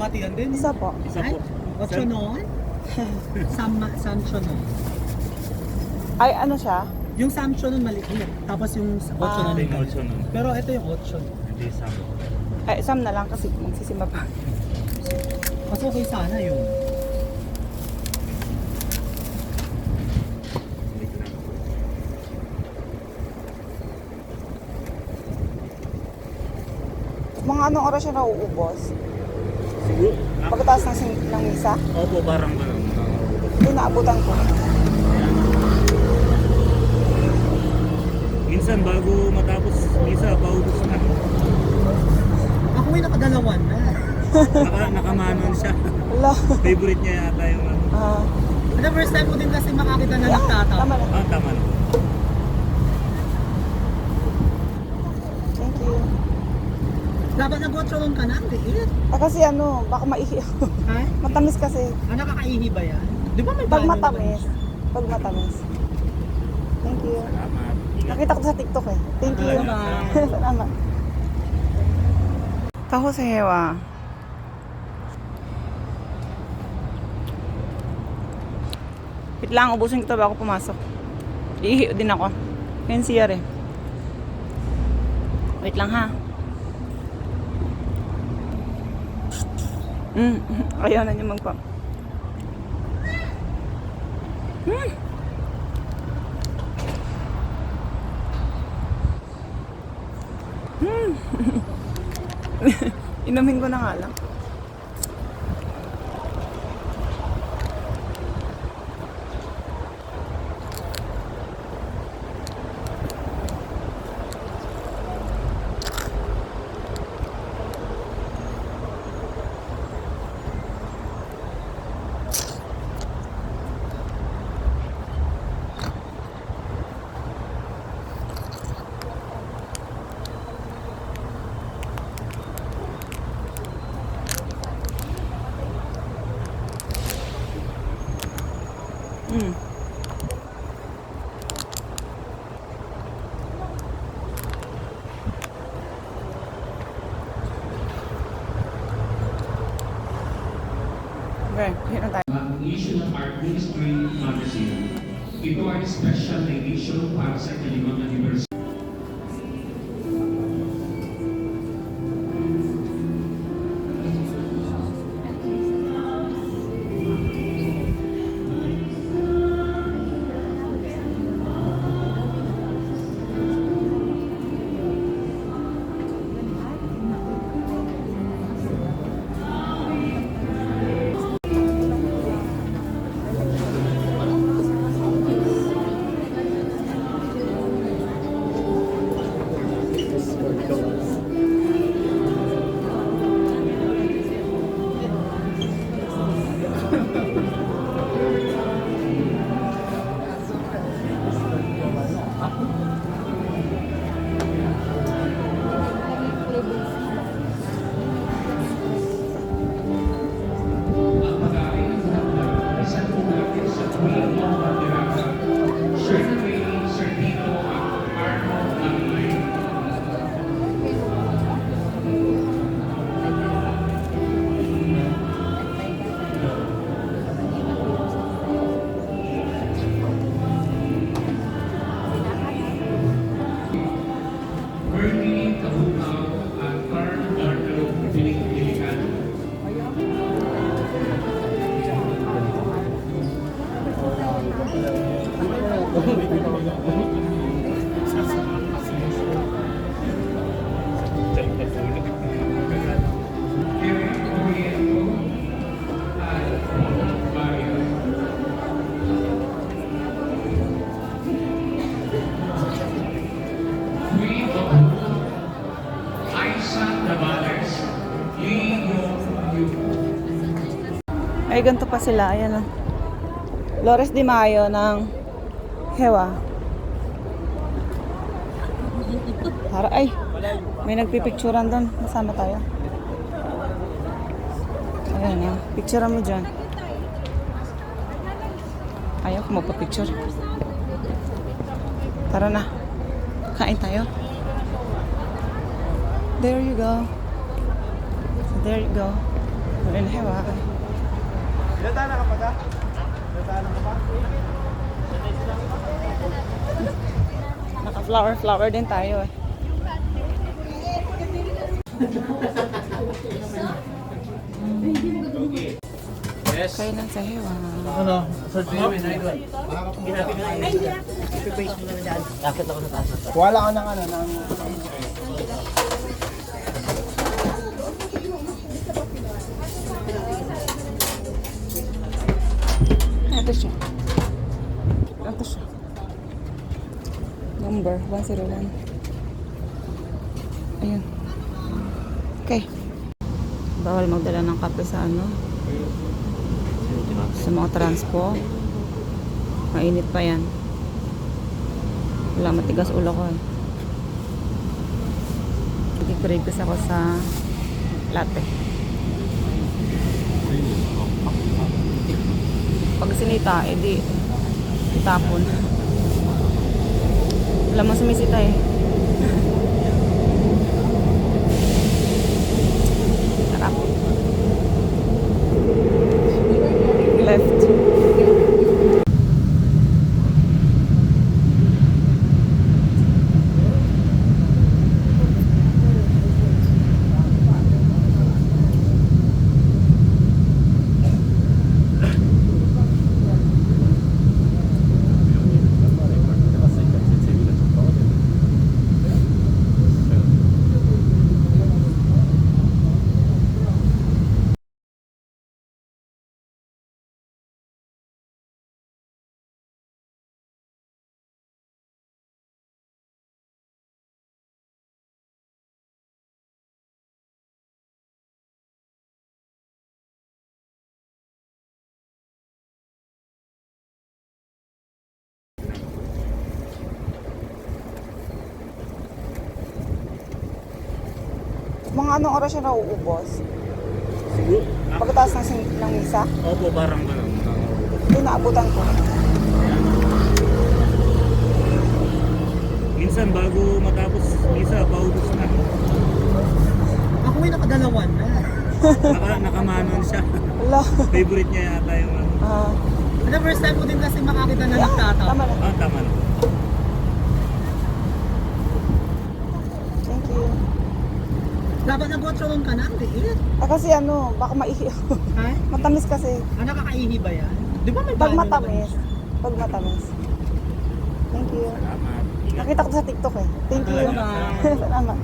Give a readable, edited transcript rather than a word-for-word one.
kalahati yan din. Isa po. Isa Ay, po. 8 noon? Sancho noon. Ay, ano siya? Yung Sancho noon maliit. Tapos yung 8 noon. Ito yung 8 nun. Pero ito yung 8. Hindi sama. Ay, isang na lang kasi magsisimba pa. Mas okay sana yun. Mga anong oras siya nauubos? Siguro. Pagkatapos ng misa? Opo, parang gano'n. Hindi naabutan ko. Minsan bago matapos misa, paubos na. Ako may nakadalawan na. Nakamanon siya. Wala. Favorite niya yata yung ano. The first time ko din kasi makakita na nagtataw. Tama na. Ah, tama na. Thank you. Dapat nag-8 noon ka na, ang liit. Kasi ano, baka maihi ako. Ha? Matamis kasi. Ah, nakakaihi ba yan? Di ba may Pag banyo matamis. naman siya? Pag matamis. Thank you. Salamat. Ingat. Nakita ko sa TikTok eh. Thank you. Bye. Salamat. Taho sa hewa. Wait lang, ubusin ko ito bago pumasok. Iihi din ako. Yan siya eh. Wait lang ha. Ayaw na niya magpa. Inumin ko na nga lang. Okay, hit na tayo. National Art Ministry Magazine. Ito ay special edition para sa ikalimang anniversary. Ay, ganito pa sila. Ayan o. Flores de Mayo ng Hewa. Para, ay, may nagpipicturan doon. Masama tayo. Ayan o. Picturean mo dyan. Ayaw ko magpa-picture. Tara na. Kain tayo. There you go. There you go. Inhewa. Ilatana ka pa ka? Ilatana ka pa? Naka-flower din tayo eh. Yes. Kailan sa hewa. Ano? Search mo? Wala ka ng ano, ng... Ito siya. Ito siya. Number 101. Ayun. Okay. Bawal magdala ng kape sa ano. Sa mga transpo. Mainit pa yan. Wala, matigas ulo ko eh. Nag-previous ako sa latte. Pag sinita, edi itapon. Wala mo sumisita eh. Sarap. Left. Mga anong oras siya nauubos? Siguro? Pagkatapos ng misa? Opo, parang gano'n. Hindi naabutan ko. Minsan bago matapos misa, paubos na. Ako may nakadalawan na. Nakamanon siya. Wala. Favorite niya yata yung ano. The first time ko din kasi makakita na nagtataw. Tama na. Ah, tama na. Thank you. Dapat nag-watchron ka na, ang liit. Kasi ano, baka maihi ako. Ha? Matamis kasi. Ah, nakakaihi ba yan? Di ba may Pag banyo matamis. naman siya? Pag matamis. Thank you. Salamat. Ingat. Nakita ko sa TikTok eh. Thank you. Salamat. Salamat.